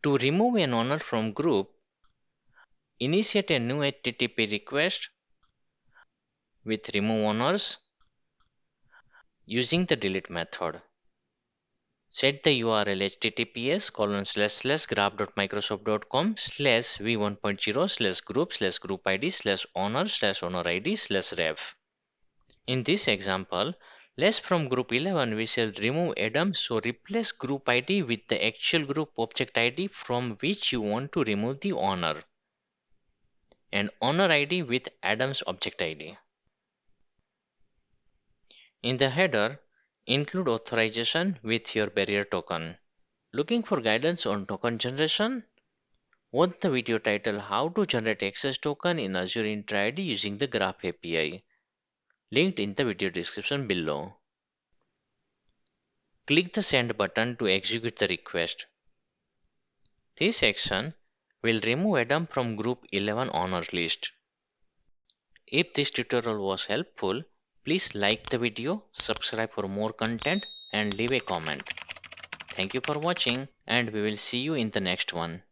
To remove an owner from group, initiate a new HTTP request with remove owners using the delete method. Set the URL https://graph.microsoft.com/v1.0/group/group id/owner/owner id/ref. In this example, let's from group 11 we shall remove Adam, so replace group ID with the actual group object ID from which you want to remove the owner, and owner ID with Adam's object ID. In the header, include authorization with your barrier token. Looking for guidance on token generation? Watch the video titled How to Generate Access Token in Azure Entra ID using the Graph API, linked in the video description below. Click the send button to execute the request. This action will remove Adam from group 11 owners list. If this tutorial was helpful, please like the video, subscribe for more content and leave a comment. Thank you for watching, and we will see you in the next one.